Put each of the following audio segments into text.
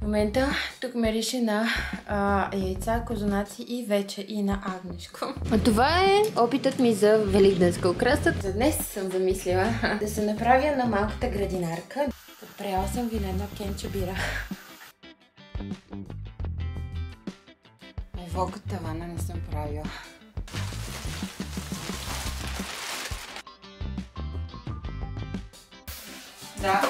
момента тук мирише на яйца, козунаци и вече и на агнешко. А това е опитът ми за великденска украса. За днес съм замислила да се направя на малката градинарка. Подпряла съм ви на едно кенче бира. Еволка тавана не съм правила. Да.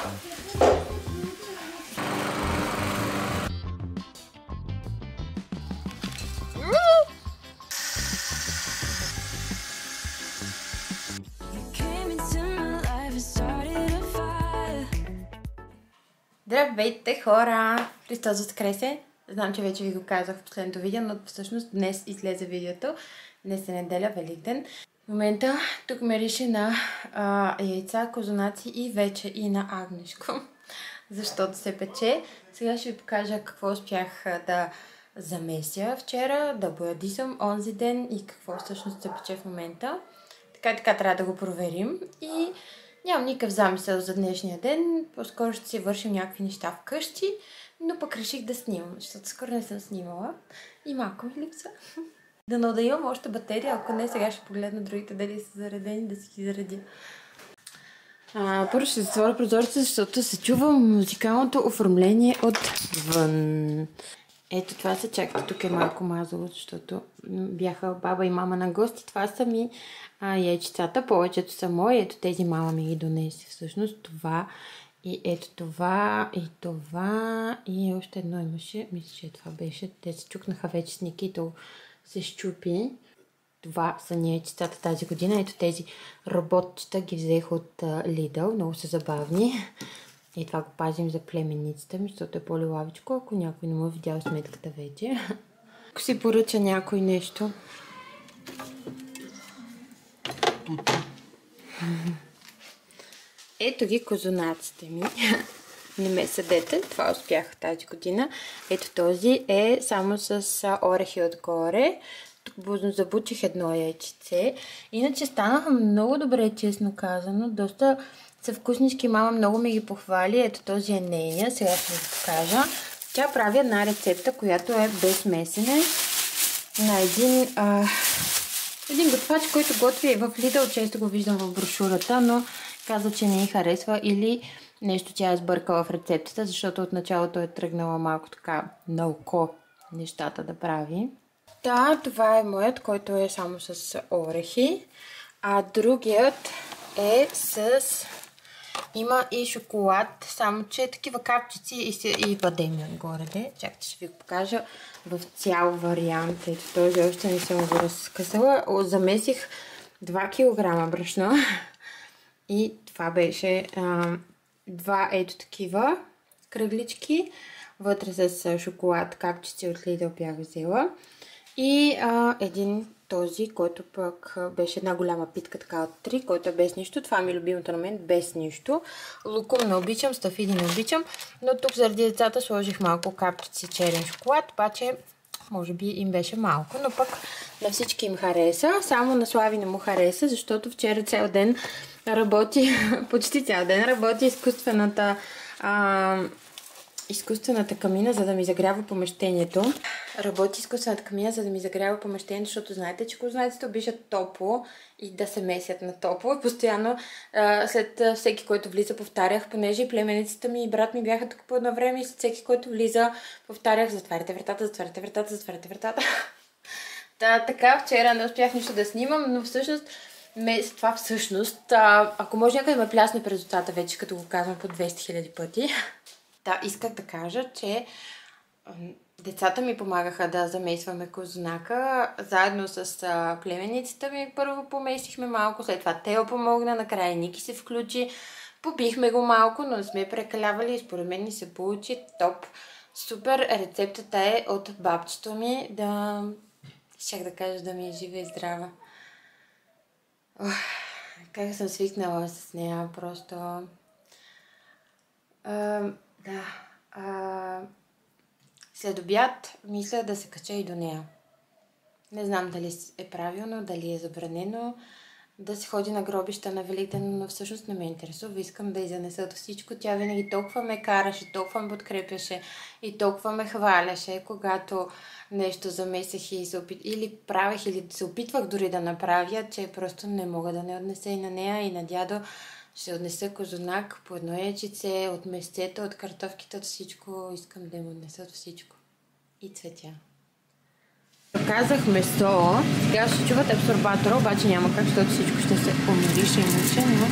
Здравейте, хора! Христос воскресе! Знам, че вече ви го казах в последното видео, но всъщност днес излезе видеото. Днес е неделя, Великден. В момента тук мирише на яйца, козунаци и вече и на агнешко. Защото се пече. Сега ще ви покажа какво успях да замеся вчера, да боядисам онзи ден и какво всъщност се пече в момента. Така трябва да го проверим. И нямам никакъв замисъл за днешния ден. По-скоро ще си вършим някакви неща вкъщи, но пък реших да снимам, защото скоро не съм снимала и малко ми липса. Да имам още батерия, ако не, сега ще погледна другите дали са заредени, да си ги заредя. Първо ще затворя прозореца, защото се чува музикалното оформление отвън. Ето това са, чакайте, тук е малко мазало, защото бяха баба и мама на гости. Това са ми яйчицата, повечето са мои. Ето тези мама ми ги донесе всъщност. Това и ето това и това и още едно имаше. Мисля, че това беше. Те се чукнаха вече с Никито, се щупи. Това са ни яйчицата тази година. Ето тези роботчета ги взех от Lidl. Много са забавни. И това го пазим за племенницата ми, защото е по-лилавичко, ако някой не му е видял сметката вече. Ако си поръча някой нещо. Ето ги козунаците ми. Не ме съдете, това успях тази година. Ето този е само с орехи отгоре. Тук бузно забучих едно яйчице. Иначе станаха много добре, честно казано. Доста са вкуснички, мама много ми ги похвали. Ето този е нейния, сега ще ви го покажа. Тя прави една рецепта, която е без месене. На един готвач, който готви в Lidl, често го виждам в брошурата, но каза, че не й харесва или нещо тя е сбъркала в рецептата, защото от началото е тръгнала малко така на око нещата да прави. Да, това е моят, който е само с орехи, а другият е с... Има и шоколад, само че такива капчици и бадеми отгоре. Чакайте, ще ви го покажа в цял вариант. Ето този още не съм го разкъсала. Замесих 2 кг брашно. И това беше два ето такива кръглички. Вътре с шоколад, капчици от Lidl бях взела. И един този, който пък беше една голяма питка, така от 3, който е без нищо. Това ми е любимото на мен, без нищо. Лукум не обичам, стафиди не обичам, но тук заради децата сложих малко капчици черен шоколад, обаче може би им беше малко, но пък на всички им хареса. Само на Слави не му хареса, защото вчера цял ден работи, почти цял ден работи изкуствената камина, за да ми загрява помещението. Работи изкуствената камина, за да ми загрява помещението, защото знаете, че козунаците обичат топло и да се месят на топло. И постоянно след всеки, който влиза, повтарях, понеже и племеницата ми и брат ми бяха тук по едно време и след всеки, който влиза, повтарях, затваряте вратата, затваряте вратата, затваряте вратата. Така, вчера не успях нищо да снимам, но всъщност, ако може някой да ме плясне през устата вече, като го казвам по 200 000 пъти. Да, исках да кажа, че децата ми помагаха да замесваме козунака. Заедно с племеницата ми първо помесихме малко, след това Тео помогна, накрая Ники се включи. Побихме го малко, но не сме прекалявали и според мен ни се получи топ. Супер, рецептата е от бабчето ми, щях да кажа да ми е жива и здрава. Как съм свикнала с нея, просто... След обяд мисля да се кача и до нея. Не знам дали е правилно, дали е забранено. да се ходи на гробища на Великден, но всъщност не ме интересува. Искам да изнеса от всичко. Тя винаги толкова ме караше, толкова ме подкрепяше и толкова ме хваляше, когато нещо замесех и или правех, или се опитвах дори да направя, че просто не мога да не отнеса и на нея, и на дядо. Ще отнеса козунак по едно яйчице, от месцето, от картофките, от всичко. Искам да им отнеса от всичко. И цветя. Казах месо. Сега ще чуват абсорбатора, обаче няма как, защото всичко ще се помирише и муче, но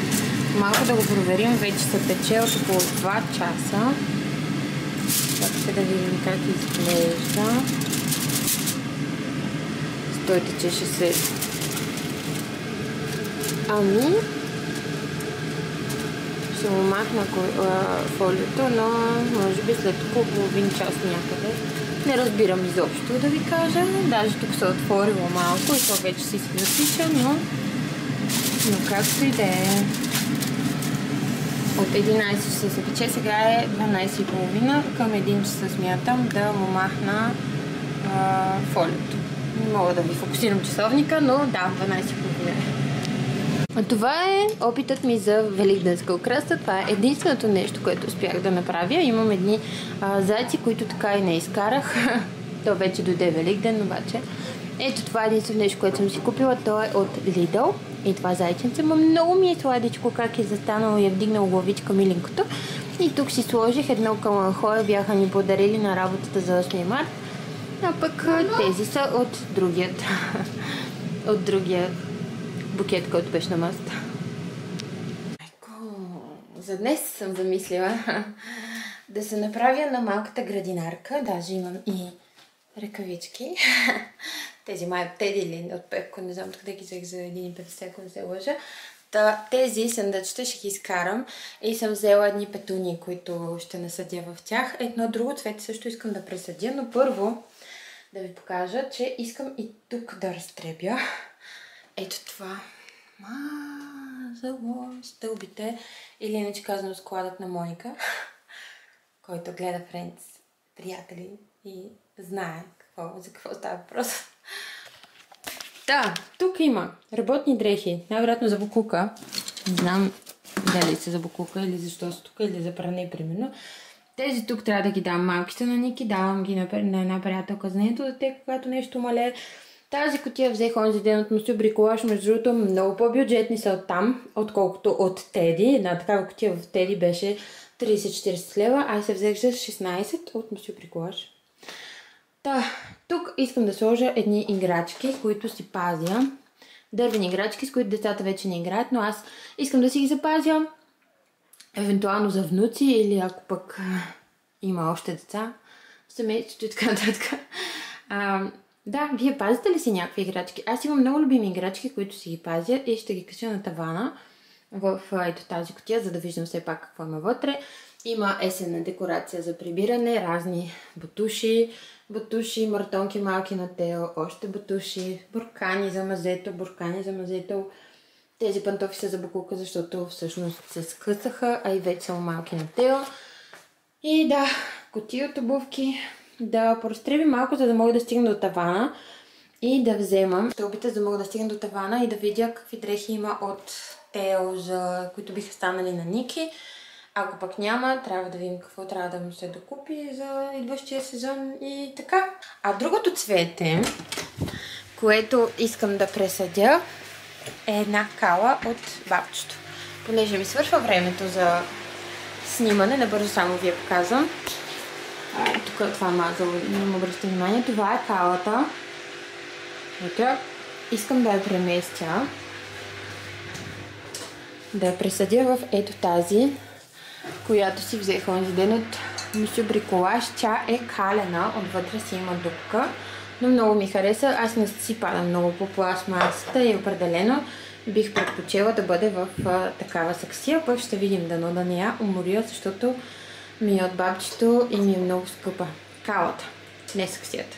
малко да го проверим. Вече се пече от около 2 часа. Чакайте да видим как изглежда. Стойте, че ще се... Ами... Ще му махна фолиото, но може би след около половин час някъде. Не разбирам изобщо да ви кажа. Даже тук се отворило малко и то вече си се засича, но както и да е. От 11 часа се пече, сега е 12:30. Към 1 часа смятам да му махна фолиото. Не мога да ви фокусирам часовника, но да, 12:30 е. Това е опитът ми за великденска украса. Това е единственото нещо, което успях да направя. Имам едни зайци, които така и не изкарах. То вече дойде Великден, обаче. Ето това е единственото нещо, което съм си купила. То е от Lidl. И това зайченце. Много ми е сладичко, как е застанало и е вдигнало главичка миленкото. И тук си сложих едно каланхоя. Бяха ни подарили на работата за 8 март. А пък тези са от другия букет, който беше на масата. За днес съм замислила да се направя на малката градинарка. Даже имам и ръкавички. Тези май от Теди или от Пепко, не знам откъде ги взех за 1,50, ако не се лъжа. Тези съндъчета ще ги изкарам и съм взела едни петуни, които ще насъдя в тях. Едно друго цвете също искам да пресъдя, но първо да ви покажа, че искам и тук да разтребя. Ето това. Мазало стълбите, или иначе казано складът на Моника, който гледа Friends, приятели и знае за какво става въпрос. Да, тук има работни дрехи, най-вероятно за букука. Не знам дали са за букука или защо са тук, или за пране, примерно. Тези тук трябва да ги дам малките на Ники, давам ги на една приятелка за нето дете, когато нещо мале. Тази кутия взех онзи ден от Monsieur Bricolage, между другото много по-бюджетни са оттам, отколкото от Теди. Една такава кутия в Теди беше 30-40 лева, а се взех за 16 от Monsieur Bricolage. Тук искам да сложа едни играчки, които си пазя. Дървени играчки, с които децата вече не играят, но аз искам да си ги запазя. Евентуално за внуци или ако пък има още деца в семейството и така нататък. Да, вие пазите ли си някакви играчки? Аз имам много любими играчки, които си ги пазя и ще ги кача на тавана в ето тази кутия, за да виждам все пак какво има вътре. Има есенна декорация за прибиране, разни бутуши, мартонки малки на тео, още бутуши, буркани за мазето, Тези пантофи са за букука, защото всъщност се скъсаха, а и вече са малки на тео. И да, кутия от обувки. Да простреби малко, за да мога да стигна до тавана и да вземам стълбите, за да мога да стигна до тавана и да видя какви дрехи има от Тео, които биха станали на Ники. Ако пък няма, трябва да видим какво трябва да му се докупи за идващия сезон и така. А другото цвете, което искам да пресъдя, е една кала от бабчето. Понеже ми свършва времето за снимане, набързо само ви я показвам. Тук това мазало, не му обръща внимание. Това е калата. Ето, искам да я преместя. Да я пресъдя в ето тази, която си взех онзи ден от Monsieur Bricolage. Тя е калена, отвътре си има дупка, но много ми хареса. Аз не си падам много по пластмасата и определено бих предпочела да бъде в такава саксия. Пък ще видим, дано да не я уморя, защото ми е от бабчето и ми е много скъпа. Калата, не саксията.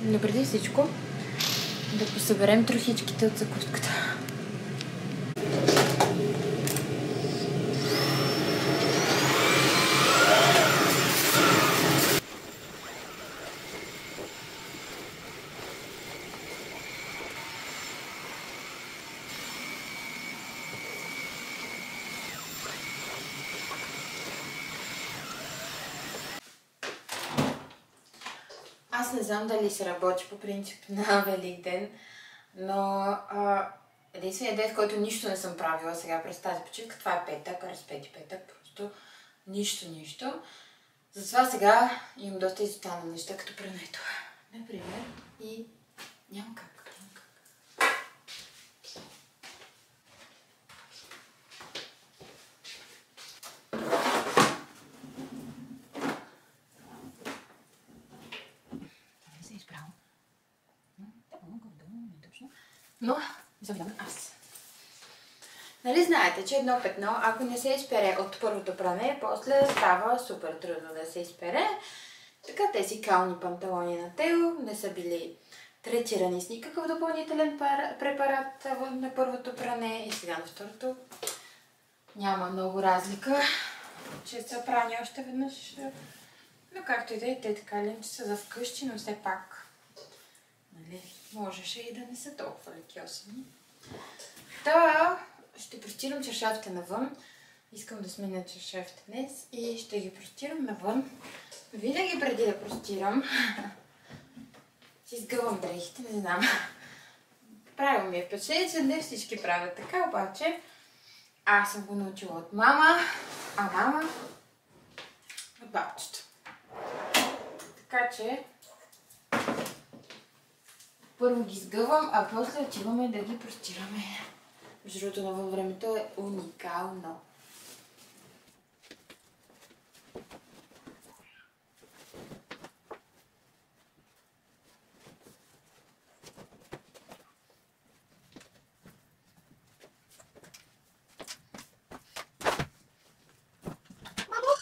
Но преди всичко да посъберем трохичките от закуската. Аз не знам дали се работи по принцип на Великден, но единственият ден, в който нищо не съм правила сега през тази почивка, това е петък, разпети петък, просто нищо. Затова сега имам доста изостанали неща, като прането, например, и няма как. Но, завидам аз. Нали знаете, че едно петно, ако не се изпере от първото пране, после става супер трудно да се изпере. Така тези кални панталони на Тео не са били третирани с никакъв допълнителен препарат на първото пране и сега на второто. Няма много разлика, че са прани още веднъж. Но както и да е, те така ли са за вкъщи, но все пак нали, можеше и да не са толкова лекиосани. Та ще простирам чаршафите навън. Искам да сменя чаршафите днес и ще ги простирам навън. Винаги преди да простирам си сгъвам дрехите, не знам. Правилно ми е впечатление, че не всички правят така, обаче аз съм го научила от мама, а мама от бабчето. Така че първо ги сгъвам, а после отиваме да ги простираме. Между другото, навън времето е уникално.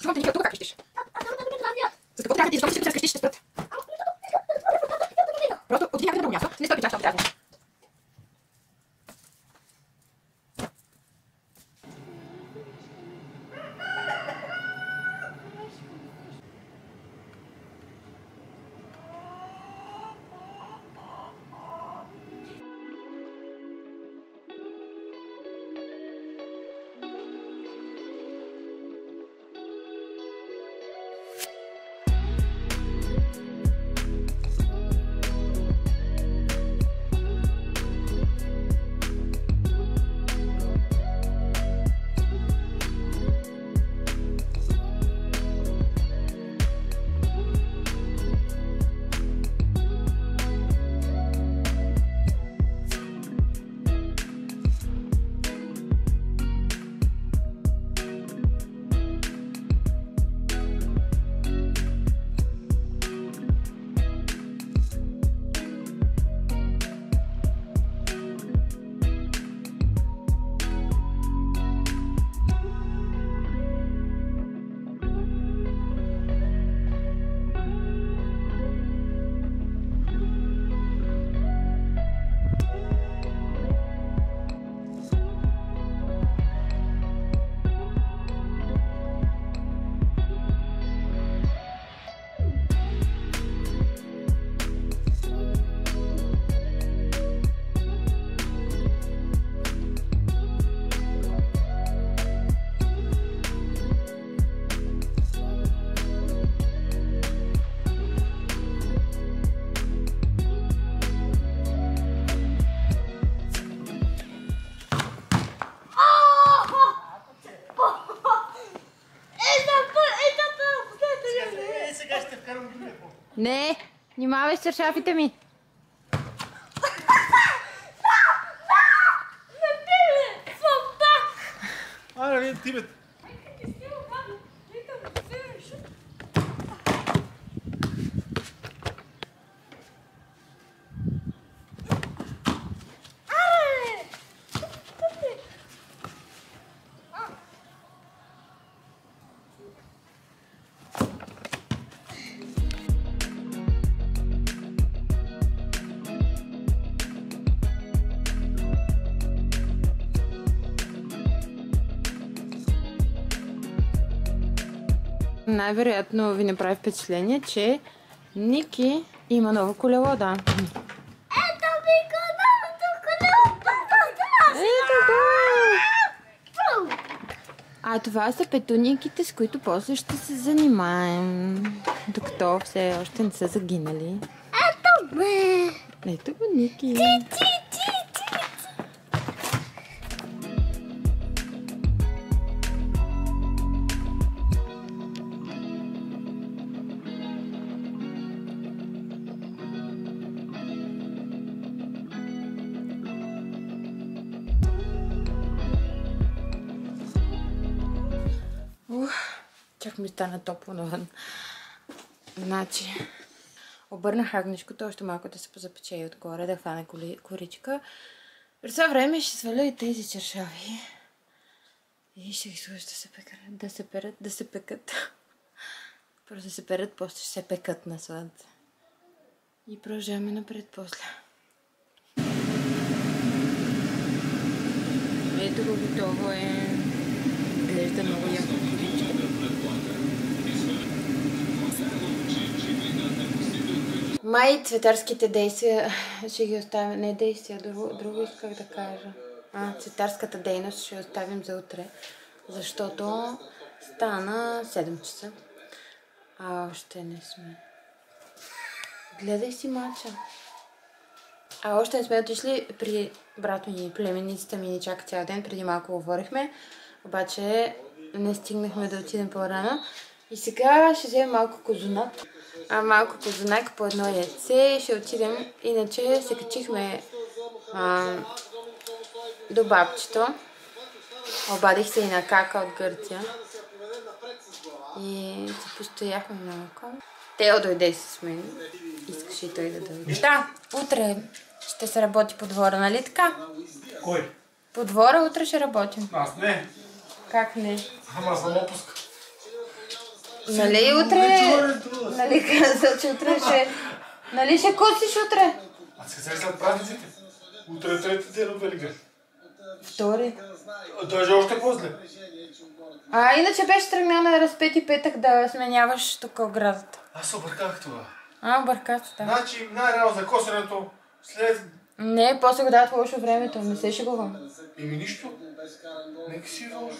Чувам те никъде тук как крещиш? За какво трябва да ти всички се крещиш, ще спрат? Просто отиди някъде на друго място, не стой чашата трябва. Не, внимавай с чаршафите ми. Айде, ти бе. Най-вероятно ви направи впечатление, че Ники има ново колело, да. Ето ми новото колело, папа! Ето го! А това са петуниките, с които после ще се занимаем. Докато все още не са загинали. Ето бе! Ето го, Ники. Чак ми стана топло навън. Значи, обърнах агнешкото още малко да се позапече и отгоре, да хване коричка. През това време ще сваля и тези чершави. И ще ги сложа да се пекат. Просто да се перат, после ще се пекат на слънце. И продължаваме напред после. Ето го, готово е. Глежда много яко коричка. Май цветарските действия ще ги оставим. Не действия, друго исках да кажа. Цветарската дейност ще оставим за утре. Защото стана 7 часа. А още не сме. Гледай си мача. Още не сме отишли при брат ми и племенницата ми ни чака цял ден. Преди малко говорихме. Обаче не стигнахме да отидем по-рано. И сега ще вземем малко козунак. Малко козунак по едно яйце. Ще отидем. Иначе се качихме до бабчето. Обадих се и на кака от Гърция. И се постояхме малко. Тео дойде с мен. Искаше и той да дойде. Да, утре ще се работи по двора, нали така? Кой? По двора утре ще работим. Аз не. Как не? Ама съм отпуск. Нали утре? Нали каза, че утре ще... Нали ще косиш утре? Аз се след празниците. Утре е трети ден от Великден. Втори. Даже още после. Иначе беше тръгнал на разпети петък да сменяваш тук оградата. Аз се обърках това. Обърках, да. Значи най-рано за косенето след... Не, после го дават лошо времето, не се шегувам. Ими нищо. Нека си лошо.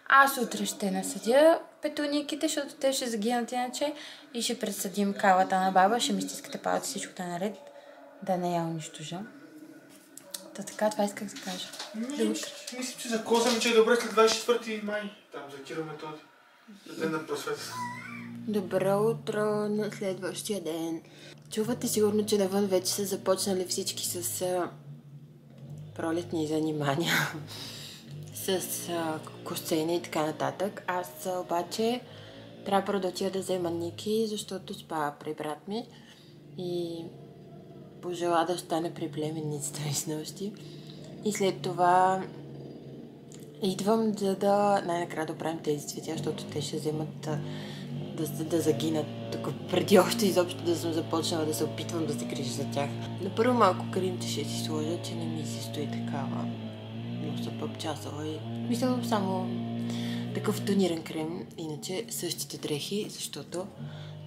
Аз утре ще насъдя петуниките, защото те ще загинат иначе и ще пресъдим кавата на баба, ще ми стискате палци, всичко да е наред, да не я унищожа. Така, това исках да кажа. Мисля, че за косене, че е добре след 24 май. Там закираме този. Ден на просвета. Добро утро на следващия ден. Чувате сигурно, че навън вече са започнали всички с пролетни занимания. С косене и така нататък. Аз обаче трябва първо да отида да взема Ники, защото спа при брат ми и пожела да остане при племенницата ми с нощи. И след това идвам да най-накрая да правим тези цветя, защото те ще вземат да загинат тук преди още изобщо да съм започнала да се опитвам да се грижа за тях. На първо малко кремче ще си сложа, че не ми се стои такава. Но са пъпчасала и мисля само такъв тониран крем, иначе същите дрехи, защото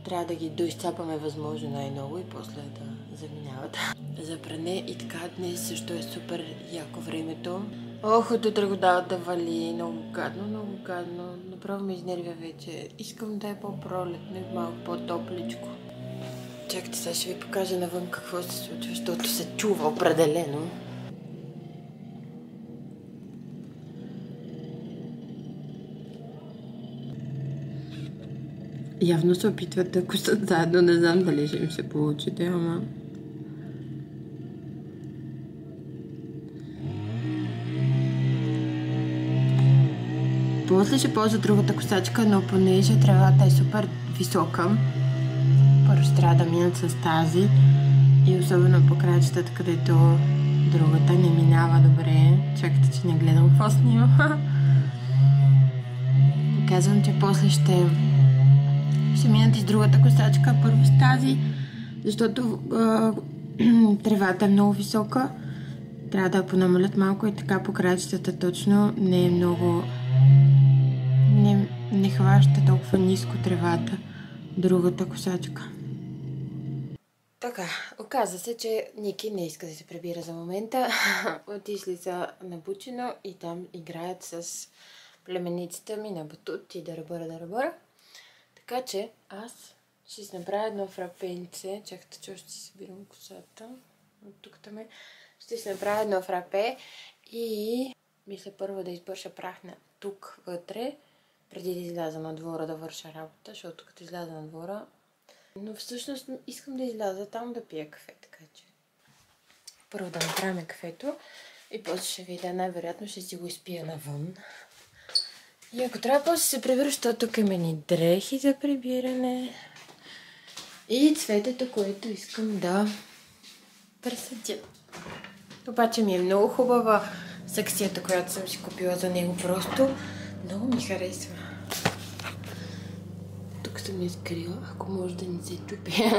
трябва да ги доизцапаме възможно най-много и после да заминават за пране. И така днес също е супер яко времето. От утре го дават да вали. Много гадно. Направо ме изнервя вече. Искам да е по-пролетно и малко по-топличко. Чакайте, сега ще ви покажа навън какво се случва, защото се чува определено. Явно се опитват да косат заедно, не знам дали ще им се получите, ама... После ще ползва другата косачка, но понеже тревата е супер висока, първо ще трябва да минат с тази и особено по краищата, където другата не минава добре. Чакайте, че не гледам какво снима. Казвам, че после ще минат и с другата косачка, първо с тази, защото тревата е много висока. Трябва да я понамалят малко и така по краищата точно не е много... Не хваща толкова ниско тревата другата косачка. Така, оказа се, че Ники не иска да се прибира за момента. Отишли са на Бучино и там играят с племенницата ми на батут и да ръбъра. Така че аз ще си направя едно фрапенце. Чакайте, че още си събирам косата. От тук там е. Ще си направя едно фрапе и мисля първо да избърша прахна тук вътре, преди да изляза на двора да върша работа, защото като изляза на двора. Но всъщност искам да изляза там да пия кафе, така че първо да направим кафето и после ще видя, най-вероятно ще си го изпия навън. И ако трябва, после се прибира, защото тук има ни дрехи за прибиране и цветето, което искам да пресадя. Обаче ми е много хубава секцията, която съм си купила за него. Просто много ми харесва. Тук съм я скрила, ако може да не се чупи.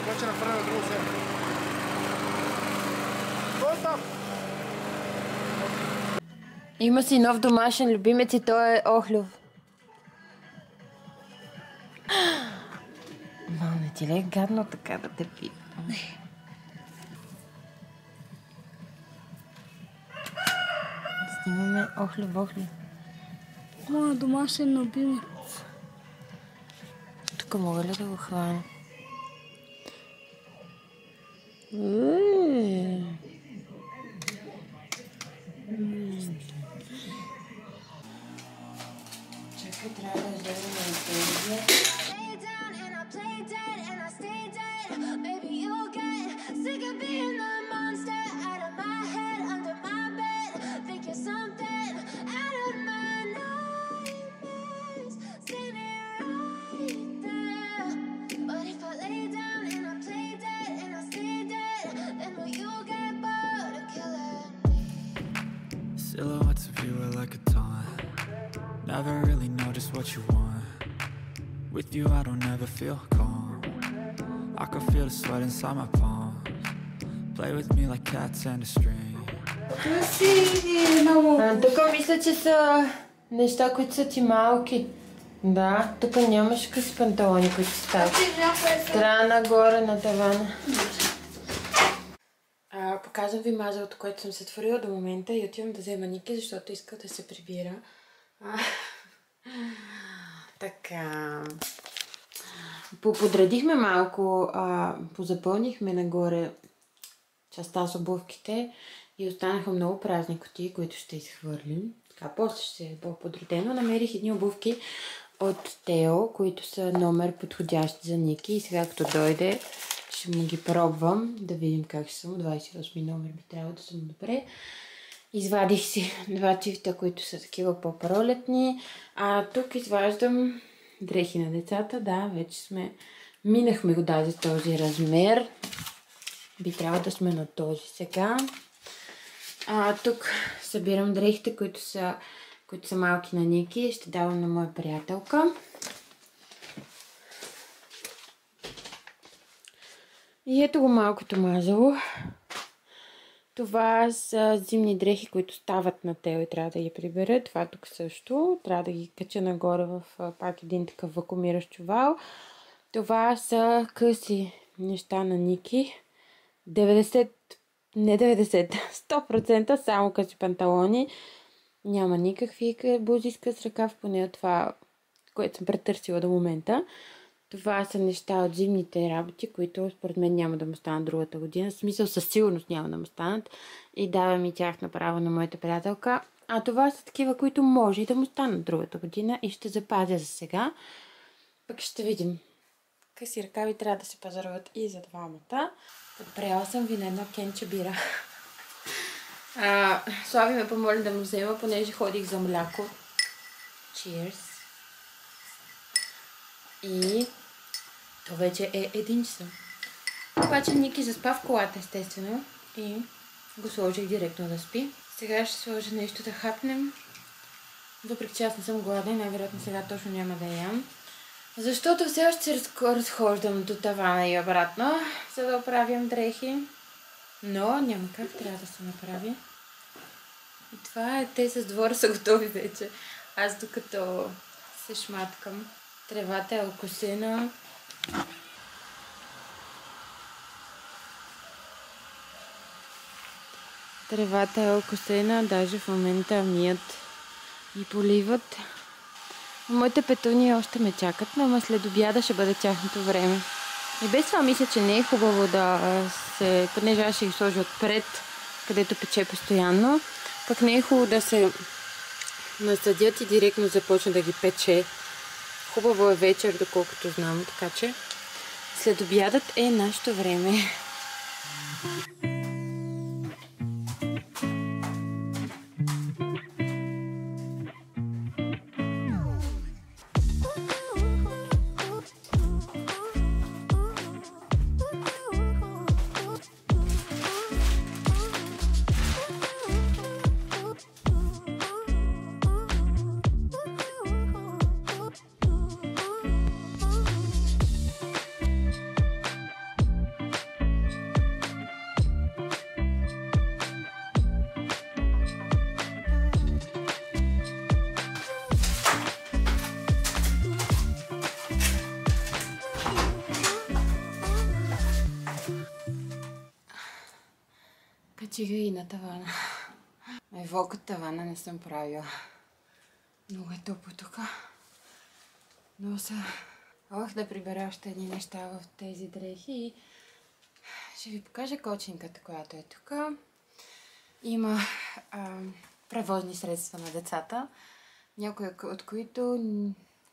Почва на първа друга се. Кой там? Има си нов домашен любимец и той е Охлюв. Мам, не ти ли е гадно така да те питам? Снимаме Охлюв. Моя домашен любимец. Тук мога ли да го хвана? Чакай, трябва да вземем на телевизия. Silhouettes of you are like a taunt. Never really know just what you want. With you I don't ever feel calm. I can feel the sweat inside my palms. Play with me like cats and a string. Тук мисля, че са неща, които са ти малки. Да, тук нямаш къси панталони, които стават. Трябва нагоре на тавана. Показвам ви мазалото, което съм сътворила до момента и отивам да взема Ники, защото иска да се прибира. Така. Подредихме малко, позапълнихме нагоре частта с обувките и останаха много празни кутии, които ще изхвърлим. Така, после ще е по-подредено. Намерих едни обувки от Тео, които са номер подходящи за Ники и сега като дойде ще му ги пробвам, да видим как ще съм. 28 номер би трябвало да съм добре. Извадих си два чифта, които са такива по-пролетни. Тук изваждам дрехи на децата. Да, вече минахме го даже този размер. Би трябвало да сме на този сега. Тук събирам дрехите, които са малки на Ники. Ще давам на моя приятелка. И ето го малкото мазало. Това са зимни дрехи, които стават на Тео и трябва да ги прибера. Това тук също. Трябва да ги кача нагоре в пак един такъв вакуумиращ чувал. Това са къси неща на Ники. 100% само къси панталони. Няма никакви бузи с къс ръкав, поне от това, което съм претърсила до момента. Това са неща от зимните работи, които според мен няма да му станат другата година. В смисъл със сигурност няма да му станат. И давам и тях направо на моята приятелка. Това са такива, които може и да му станат другата година и ще запазя за сега. Пък ще видим. Къси ръкави трябва да се пазаруват и за двамата. Подпряла съм ви на едно кенче бира. Слави ме помоли да му взема, понеже ходих за мляко. Cheers! И то вече е 1 часа. Обаче Ники заспа в колата, естествено. И го сложих директно да спи. Сега ще сложа нещо да хапнем. Въпреки че аз не съм гладна, най-вероятно сега точно няма да ям. Защото все още се разхождам до тавана и обратно, за да оправям дрехи. Но няма как, трябва да се направи. И това е, те с двора са готови вече. Аз докато се шматкам, тревата е окосена. Тревата е окосена, даже в момента мият и поливат. Моите петуни още ме чакат, но след обяда ще бъде тяхното време. И без това мисля, че не е хубаво да се, понеже аз ще ги сложа отпред, където пече постоянно, пък не е хубаво да се насъдят и директно започне да ги пече. Хубаво е вечер, доколкото знам, така че след обядът е нашето време. Качиха и на тавана. Волкът тавана не съм правила. Много е топло тук. Но са... да прибера още едни неща в тези дрехи и ще ви покажа кочинката, която е тук. Има превозни средства на децата, някои от които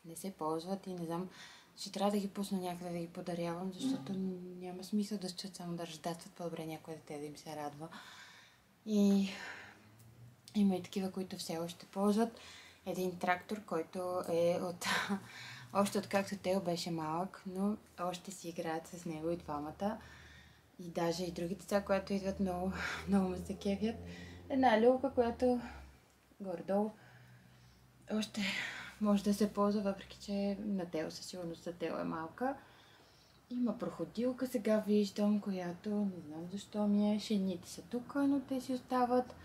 не се ползват и не знам, ще трябва да ги пусна някъде да ги подарявам, защото няма смисъл да стоят само да раздатват, по-добре някое дете да им се радва. И има и такива, които все още ползват. Един трактор, който е още откакто Тео беше малък, но още си играят с него и двамата. И даже и други деца, които идват, много ме се кефят. Една люлка, която горе-долу още може да се ползва, въпреки че на Тео със сигурност за Тео е малка. Има проходилка, сега виждам, която не знам защо ми е. Шините са тук, но те си остават.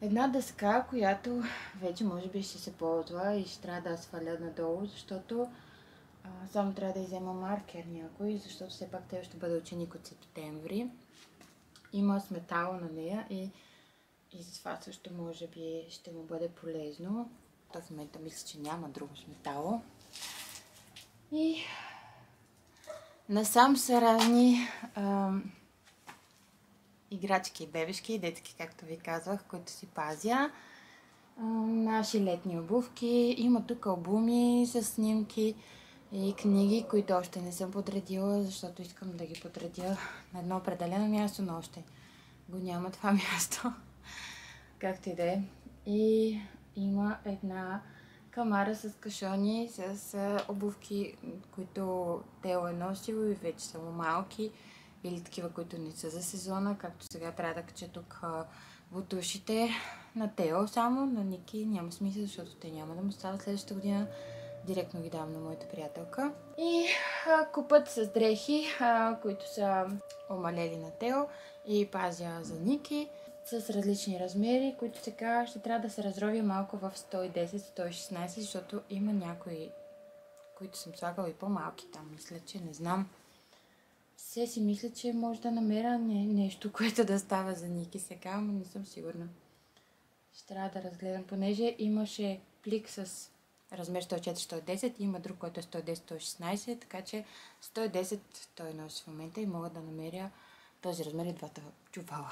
Една дъска, която вече може би ще се ползва и ще трябва да сваля надолу, защото само трябва да иззема маркер някой, защото все пак Тео ще бъде ученик от септември. Има сметало на нея и за това също може би ще му бъде полезно. Той в момента мисля, че няма друго сметало. И насам са разни играчки и бебешки, детски, както ви казвах, които си пазя. Наши летни обувки. Има тук албуми с снимки и книги, които още не съм подредила, защото искам да ги подредя на едно определено място, но още го няма това място. Както и да е. И има една камара с кашони, с обувки, които Тео е носил и вече са му малки, или такива, които не са за сезона, както сега трябва да кача тук бутушите на Тео само, на Ники няма смисъл, защото те няма да му стават следващата година. Директно ги давам на моята приятелка. И купът с дрехи, които са омалели на Тео и пазя за Ники, с различни размери, които сега ще трябва да се разровя малко в 110-116, защото има някои, които съм слагала и по-малки там. Мисля, че не знам. Все си мисля, че може да намеря нещо, което да става за Ники сега, но не съм сигурна. Ще трябва да разгледам, понеже имаше плик с размер 104-110 и има друг, който е 110-116, така че 110 той носи в момента и мога да намеря този размер и двата чувала.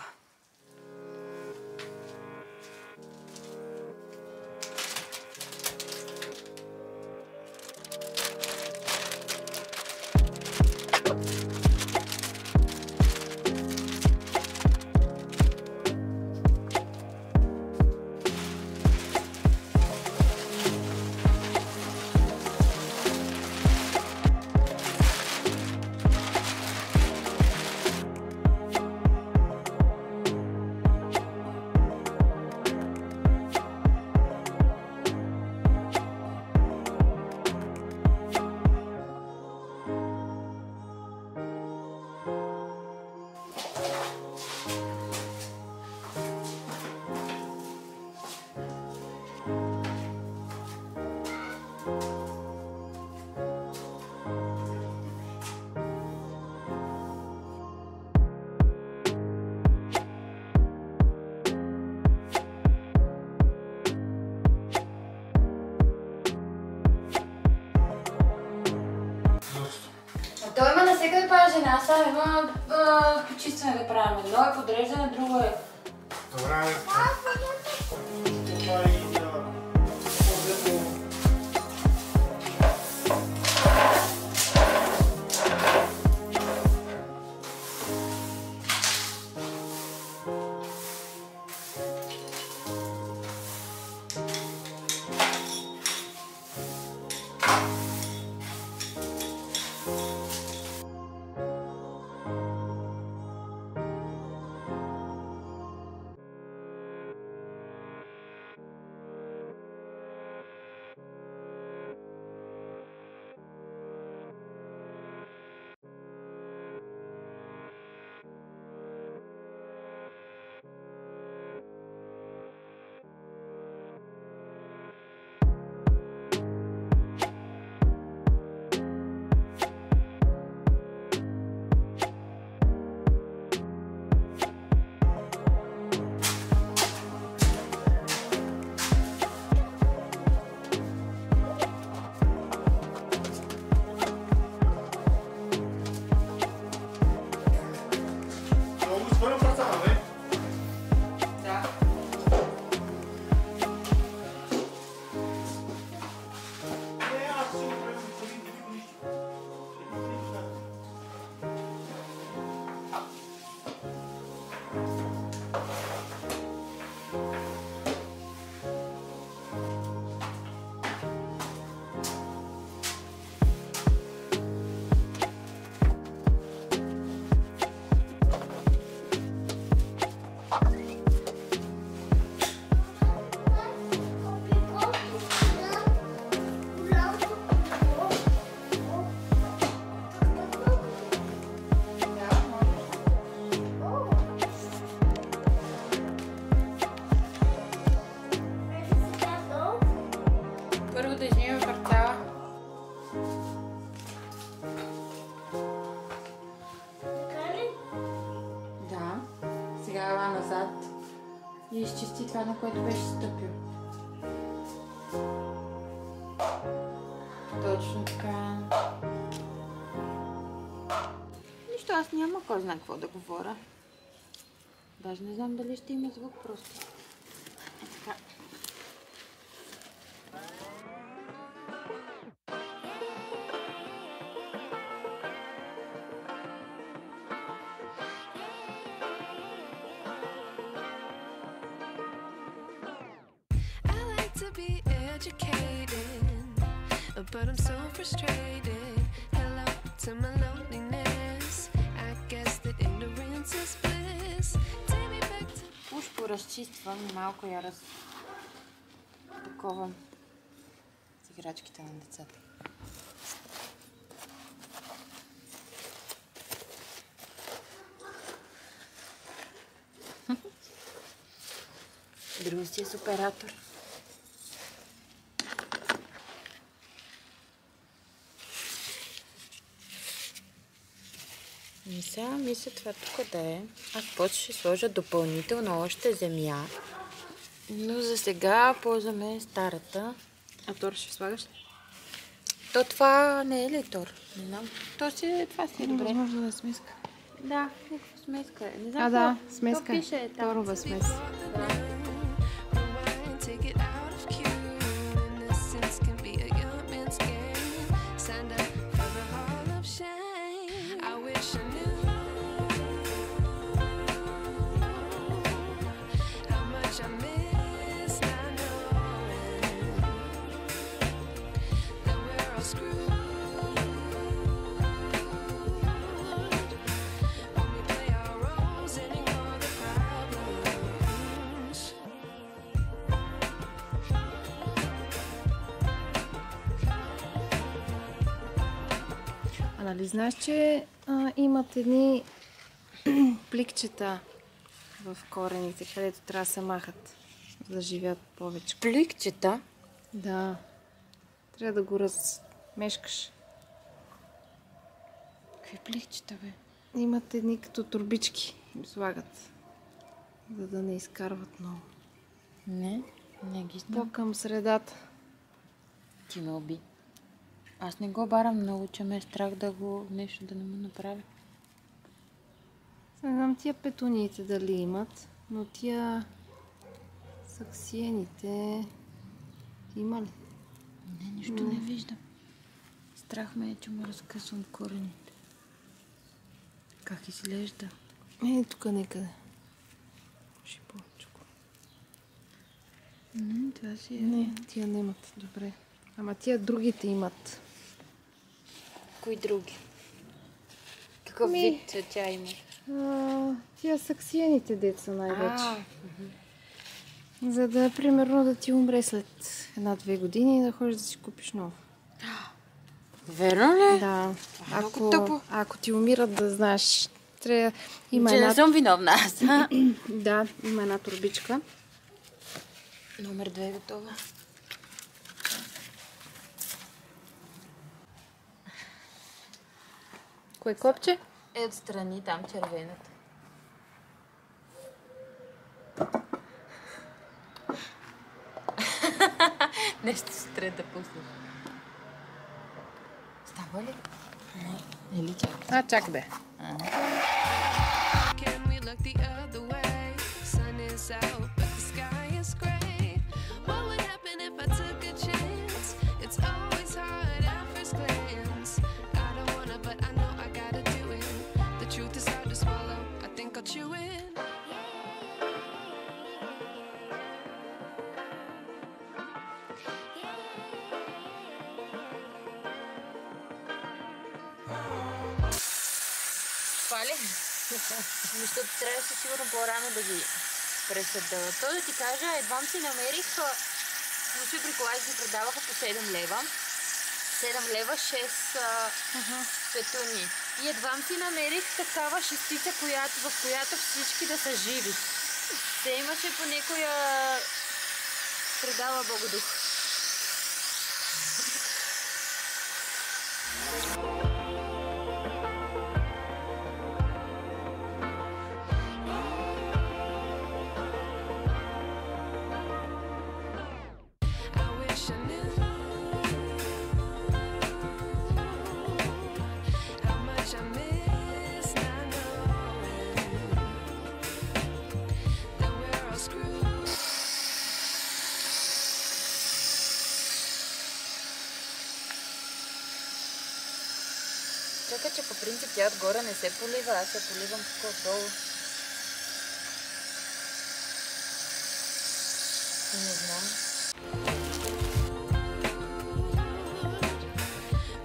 той има навсекъде пара жена, сега има почистване да правим. Едно е подреждане, друго е. Добре, това и Първо да измивам квартала. Да. Сега ела назад и изчисти това, на което беше стъпил. Точно така. Нищо, аз няма кой знае какво да говоря. Даже не знам дали ще има звук просто. Така. But I'm so frustrated. Hello to my loneliness. I guess that ignorance is bliss. Take me back to... Уж поразчиствам и малко я таковам с играчките на децата. Друг си е с оператор. И сега мисля това тук да е. Аз после ще сложа допълнително още земя. Но за сега ползваме старата. А тор ще слагаш ли? То това не е ли тор? Не знам. То си, това си е добре. Възможно да е смеска. Да, някаква смеска е. Не знам А, да, какво смеска. пише там. Торова смес. Take it out of cue. Innocence can be a young man's game. Signed up for the hall of shame. I wish I knew how much I miss not knowing that we're all screwed when we play our roles and ignore the problems. А нали знаеш, че имат едни пликчета в корените, където трябва да се махат, за да живеят повече. Пликчета? Да. Трябва да го размешкаш. Какви пликчета, бе? Имат едни като турбички, им слагат, за да не изкарват много. Не ги знам. По-към средата. Ти ме уби. Аз не го барам много, че ме е страх да го нещо да не му направя. Не знам тия петуниите дали имат, но тия саксиените има ли? Не, нищо не виждам. Страх ме е, че му разкъсвам корените. Как изглежда? Тук некъде. Шиповчко. Не, това си е... Не, тия нямат. Добре. Ама тия другите имат. Кои други? Какъв вид цветя има? Тия саксиените деца най-вече. За да, примерно, да ти умре след 1-2 години и да ходиш да си купиш нов. Верно ли? Да. Много тъпо. Ако ти умират, да знаеш. Трябва... Има Че не съм виновна аз. Да, има една турбичка. Номер 2 е готова. Кое копче? Е отстрани, там червената. Нещо се трябва да пуснеш. Става ли? Не. Или чакай. Чак бе. Can we look the other way? Sun is out, but the sky is gray. What would happen if I took a chance? It's always hard at first glance. I don't wanna, but I know I gotta do it. The truth is hard to swallow. I think I'll chew it. Това ли? Защото трябваше сигурно по-рано да ги пресъда. То да ти кажа, едвам си намерих, мусови бриколази ги продаваха по 7 лева. 7 лева, 6 петуни. И едвам си намерих такава шестица, в която всички да са живи. Те имаше по някоя предава Богодух. I wish I knew how much I miss not knowing that we're all screwed. Чакай, че по принцип тя отгоре не се полива, аз се поливам тук отдолу. Не знам.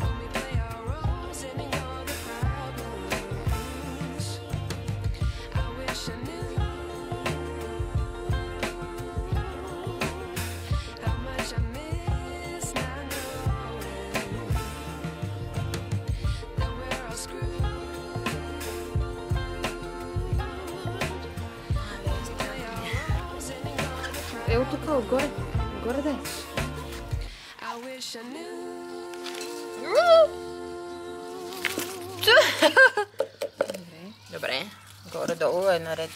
When we play our roles and ignore the problems, I wish I knew how much I miss not knowing that we're all screwed. Play our roles and ignore the problems. Тук отгоре. Отгоре да е. I wish I knew. Добре, горе-долу е наред.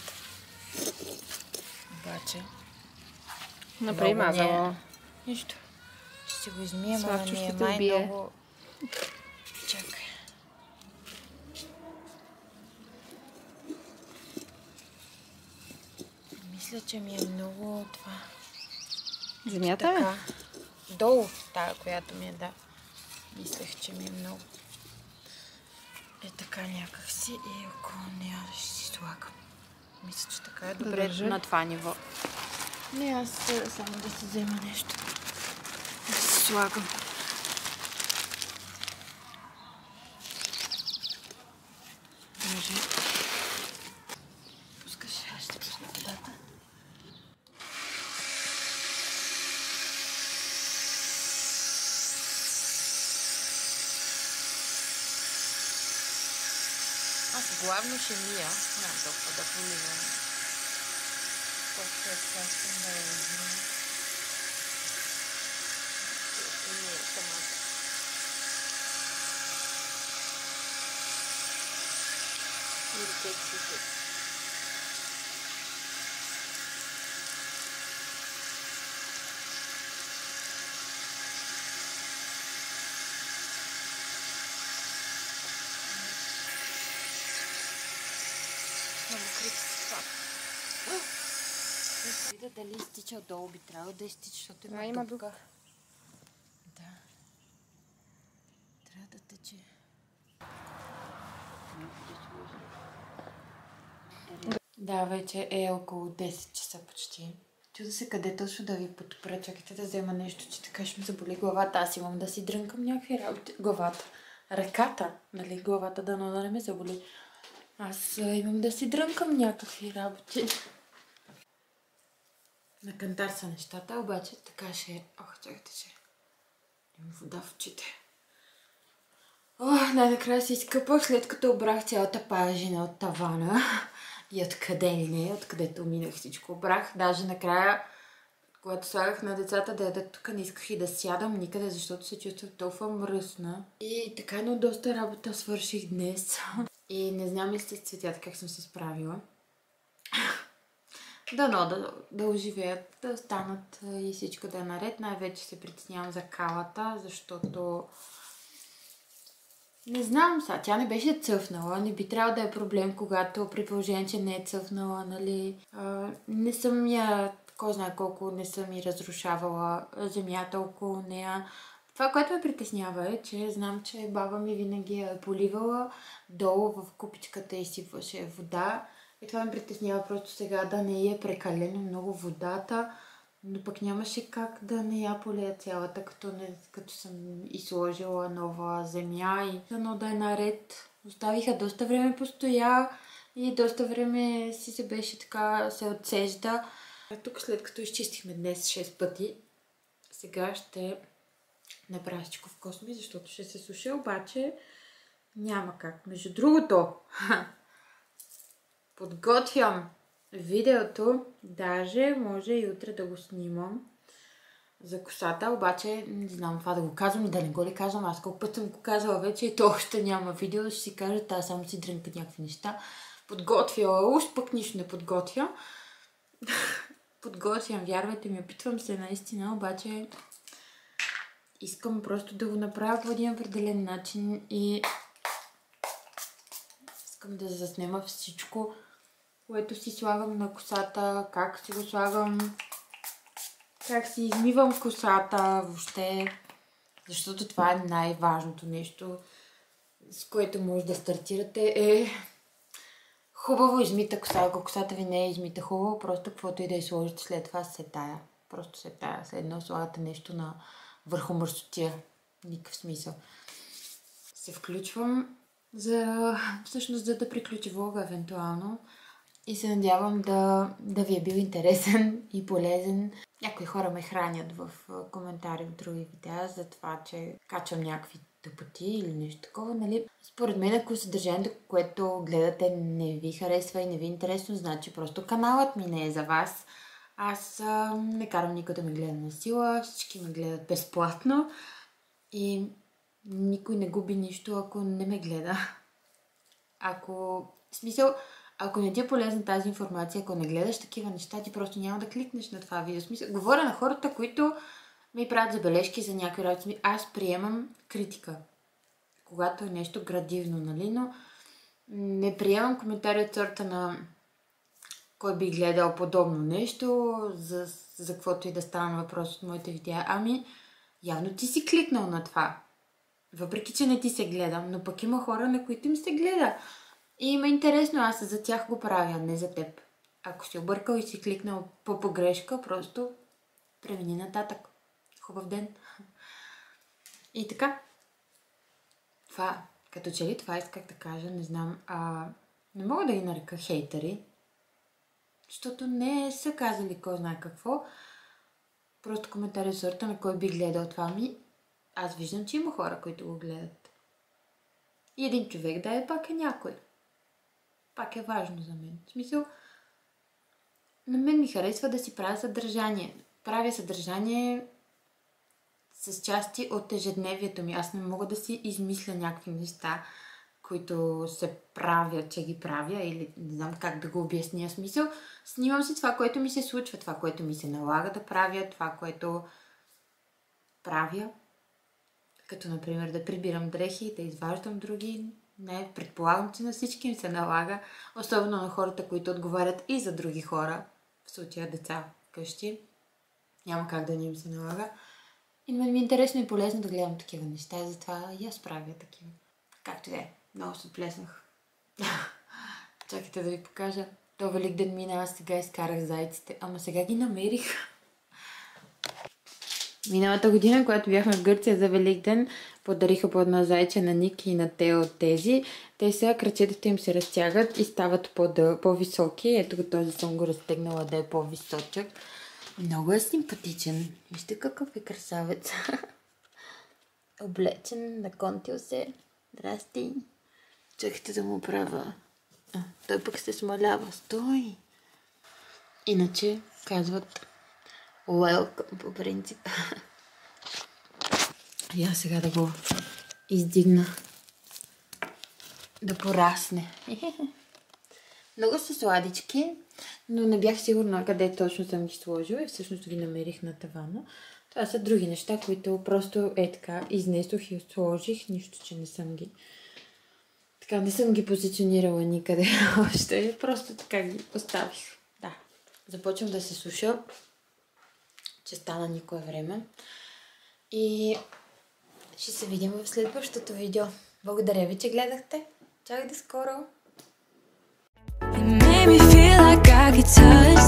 Обаче... Направи много не е. мазало. Нищо. Ще си го измием, ама Славчо ми ще е те май убие. много... Чакай. Мисля, че ми е много това... Земята е? Така. Долу, тая, която ми е, да. Мислех, че ми е много. Е така някакси и ако нея ще си слагам. Мисля, че така е добре държа ли? на това ниво. Не, аз само да си взема нещо. Да си слагам. Може. Пускаш, аз ще пусна водата. Аз главно ще мия. Нямам толкова да поливам. Колкото е просто да я измия. И мия самата. Или кексите. Видя дали изтича отдолу, би трябвало да изтича, защото има Има дупка. дупка. Да. Трябва да тече. Да, вече е около 10 часа почти. Чуда се къде точно да ви подпра. Чакайте да взема нещо, че така ще ми заболи главата. Аз имам да си дрънкам някакви работи. Главата. Ръката, нали? Главата да не ме заболи. Аз имам да си дрънкам някакви работи. На кантар са нещата, обаче така ще е. Ох, чакайте, че има вода в очите. Ох, най-накрая се изкъпах, след като обрах цялата паяжина от тавана. И откъде ли не, откъдето минах всичко обрах. Даже накрая, когато слагах на децата да ядат тук, не исках и да сядам никъде, защото се чувствах толкова мръсна. И така, но доста работа свърших днес. И не знам ли сте с цветята как съм се справила. Да оживеят, да станат и всичко да е наред. Най-вече се притеснявам за калата, защото не знам сега, тя не беше цъфнала, не би трябвало да е проблем, когато при положение, че не е цъфнала, нали. Не съм я, кой знае колко, не съм и разрушавала земята около нея. Това, което ме притеснява е, че знам, че баба ми винаги е поливала долу в купичката и сипваше вода. И това ме притеснява просто сега да не е прекалено много водата, но пък нямаше как да не я полея цялата, като съм изложила нова земя и дано да е наред. Оставиха доста време постоя и доста време си се беше така, се отсежда. Тук след като изчистихме днес 6 пъти, сега ще направя всичко в косми, защото ще се суша, обаче няма как. Между другото, подготвям видеото, даже може и утре да го снимам за косата, обаче не знам това да го казвам и да не го ли казвам. Аз колко път съм го казала вече и то още няма видео, ще си кажа, аз само си дрънка някакви неща. Подготвяла, уж пък нищо не подготвя. Подготвям, вярвайте ми, опитвам се наистина, обаче искам просто да го направя по един определен начин и искам да заснема всичко, което си слагам на косата, как си го слагам, как си измивам косата въобще, защото това е най-важното нещо, с което може да стартирате, е хубаво измита коса. Ако косата ви не е измита хубаво, просто каквото и да я сложите след това се тая. Просто се тая. След едно слагате нещо на върху мърсотия. Никакъв смисъл. Се включвам всъщност за да приключи влога евентуално. И се надявам да ви е бил интересен и полезен. Някои хора ме хранят в коментари в други видеа за това, че качвам някакви тъпоти или нещо такова, нали? Според мен, ако съдържанието, което гледате, не ви харесва и не ви е интересно, значи просто каналът ми не е за вас. Аз не карам никой да ме гледа на сила, всички ме гледат безплатно и никой не губи нищо, ако не ме гледа. Ако не ти е полезна тази информация, ако не гледаш такива неща, ти просто няма да кликнеш на това видео. Говоря на хората, които ми правят забележки за някои работи. Аз приемам критика, когато е нещо градивно, нали, но не приемам коментари от сорта на кой би гледал подобно нещо, за каквото и да стане въпрос от моите видеа. Ами, явно ти си кликнал на това. Въпреки, че не ти се гледам, но пък има хора, на които им се гледа. И има интересно, аз за тях го правя, не за теб. Ако си объркал и си кликнал по погрешка, просто премини нататък. Хубав ден. И така. Това, като че ли това исках да кажа, не знам. Не мога да ги нарека хейтери, защото не са казали кой знае какво. Просто коментари от сорта на кой би гледал това ми. Аз виждам, че има хора, които го гледат. И един човек да е, пак е някой. Пак е важно за мен. В смисъл, на мен ми харесва да си правя съдържание. Правя съдържание с части от ежедневието ми. Аз не мога да си измисля някакви неща, които се правя, че ги правя, или не знам как да го обясня. Смисъл, снимам си това, което ми се случва, това, което ми се налага да правя, това, което правя. Като, например, да прибирам дрехи, да изваждам други, Не, предполагам, че на всички им се налага, особено на хората, които отговарят и за други хора, в случая деца вкъщи. Няма как да не им се налага. И ми е интересно и полезно да гледам такива неща, затова и аз правя такива. Както и да е, много се отплеснах. Чакайте да ви покажа. До Великден мина, аз сега изкарах зайците, ама сега ги намерих. Миналата година, когато бяхме в Гърция за Великден, подариха по едно зайче на Ник и на Тео от тези. Те сега крачетата им се разтягат и стават по-високи. Ето го, този съм го разтегнала да е по-височък. Много е симпатичен. Вижте какъв е красавец. Облечен, наконтил се. Здрасти. Чакайте да му правя. Той пък се смалява. Стой! Иначе казват welcome по принцип. Я сега да го издигна. Да порасне. Много са сладички, но не бях сигурна къде точно съм ги сложила и всъщност ги намерих на тавана. Това са други неща, които просто така изнесох и сложих, нищо, че не съм ги... Така, не съм ги позиционирала никъде още, просто така ги оставих. Да, започвам да се суша, че стана никое време. И ще се видим в следващото видео. Благодаря ви, че гледахте. Чак до скоро! You made me feel like I could touch